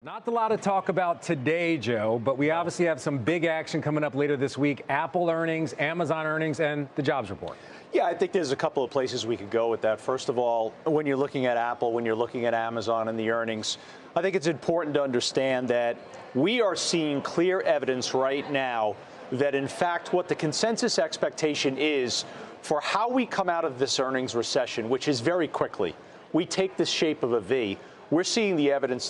Not a lot of talk about today, Joe, but we obviously have some big action coming up later this week. Apple earnings, Amazon earnings, and the jobs report. Yeah, I think there's a couple of places we could go with that. First of all, when you're looking at Apple, when you're looking at Amazon and the earnings, I think it's important to understand that we are seeing clear evidence right now that, in fact, what the consensus expectation is for how we come out of this earnings recession, which is very quickly, we take the shape of a V. We're seeing the evidence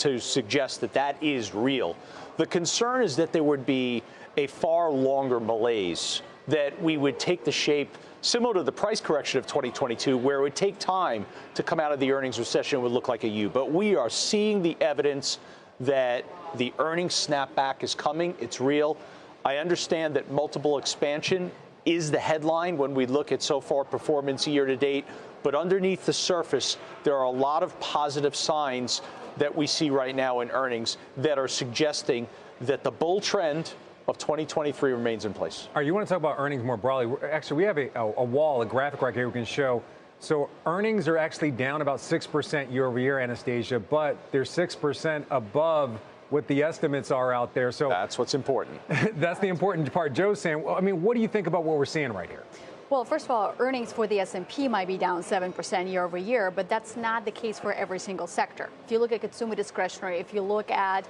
to suggest that that is real. The concern is that there would be a far longer malaise, that we would take the shape similar to the price correction of 2022, where it would take time to come out of the earnings recession. It would look like a U. But we are seeing the evidence that the earnings snapback is coming. It's real. I understand that multiple expansion is the headline when we look at so far performance year to date. But underneath the surface, there are a lot of positive signs that we see right now in earnings that are suggesting that the bull trend of 2023 remains in place. All right, you want to talk about earnings more broadly? Actually, we have a wall, a graphic right here we can show. So earnings are actually down about 6% year over year, Anastasia, but they're 6% above what the estimates are out there. So that's what's important. That's the important part. Joe's saying, well, I mean, what do you think about what we're seeing right here? Well, first of all, earnings for the S&P might be down 7% year over year, but that's not the case for every single sector. If you look at consumer discretionary, if you look at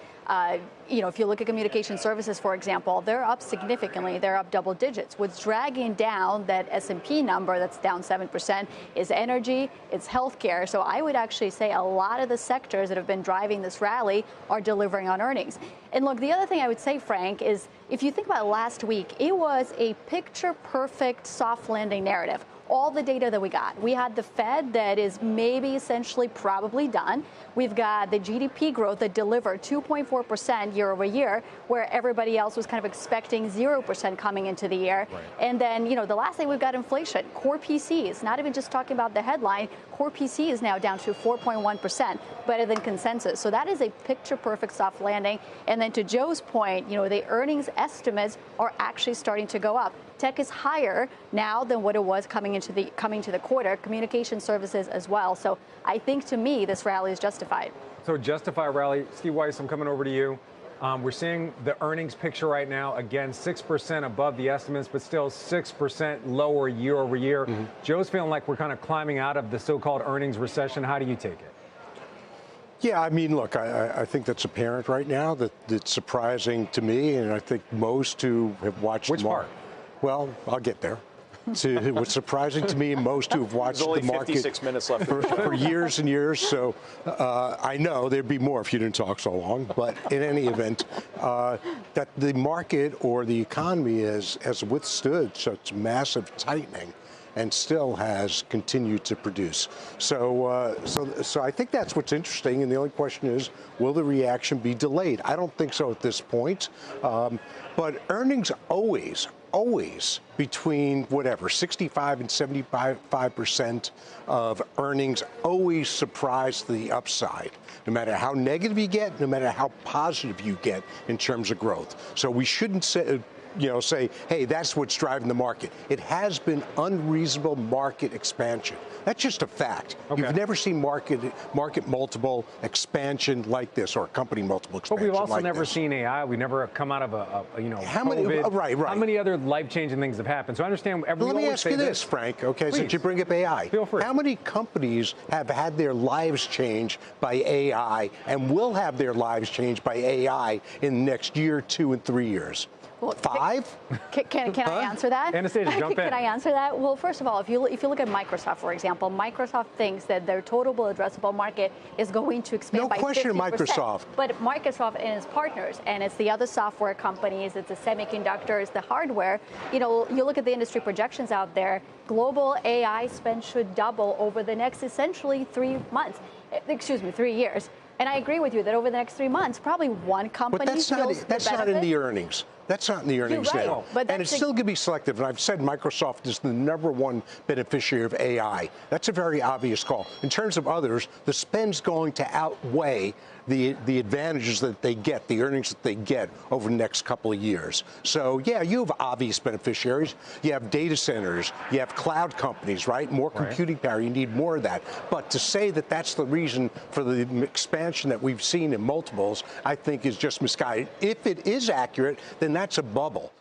if you look at communication services, for example, they're up significantly. They're up double digits. What's dragging down that S&P number that's down 7% is energy, it's healthcare. So I would actually say a lot of the sectors that have been driving this rally are delivering on earnings. And look, the other thing I would say, Frank, is if you think about last week, it was a picture-perfect soft landing narrative. All the data that we got. We had the Fed that is maybe essentially probably done. We've got the GDP growth that delivered 2.4% year over year, where everybody else was kind of expecting 0% coming into the year. Right. And then, the last thing we've got inflation. Core PCs, not even just talking about the headline, core PC is now down to 4.1%, better than consensus. So that is a picture-perfect soft landing. And then to Joe's point, the earnings estimates are actually starting to go up. Tech is higher now than what it was coming to the quarter. Communication services as well. So I think, to me, this rally is justified. So justify rally. Steve Weiss, I'm coming over to you. We're seeing the earnings picture right now, again, 6% above the estimates, but still 6% lower year over year. Mm-hmm. Joe's feeling like we're kind of climbing out of the so-called earnings recession. How do you take it? Yeah, I mean, look, I think that's apparent right now. That it's surprising to me, and I think most who have watched Which part? Well, I'll get there. What's surprising to me, most who have watched the market. There's only 56 minutes left for years and years. So I know there'd be more if you didn't talk so long. But in any event, that the market or the economy has withstood such massive tightening and still has continued to produce. So I think that's what's interesting. And the only question is, will the reaction be delayed? I don't think so at this point. But earnings always between whatever 65 and 75% of earnings always surprise to the upside, no matter how negative you get, no matter how positive you get in terms of growth. So we shouldn't say, hey, that's what's driving the market. It has been unreasonable market expansion. That's just a fact. Okay. You've never seen market multiple expansion like this, or company multiple expansion. But we've also like never this. seen AI. We've never come out of how many, COVID. Right. How many other life-changing things have happened? So I understand. Let me ask you this, Frank. Okay, since you bring up AI, feel free. How many companies have had their lives changed by AI and will have their lives changed by AI in the next year, 2 and 3 years? Well, 5? Can I answer that? Anastasia, jump in. Can I answer that? Well, first of all, if you look at Microsoft, for example, Microsoft thinks that their total addressable market is going to expand by 50%. No question, Microsoft. But Microsoft and its partners, and it's the other software companies, it's the semiconductors, the hardware. You look at the industry projections out there. Global AI spend should double over the next essentially 3 years. And I agree with you that over the next 3 months, probably one company. But that's not in the earnings. That's not in the earnings You're right, now. but And it's still going to be selective. And I've said Microsoft is the #1 beneficiary of AI. That's a very obvious call. In terms of others, the spend's going to outweigh the advantages that they get, the earnings that they get over the next couple of years. So, yeah, you have obvious beneficiaries. You have data centers. You have cloud companies, right? More computing power. You need more of that. But to say that that's the reason for the expansion that we've seen in multiples, I think is just misguided. If it is accurate, then that's a bubble.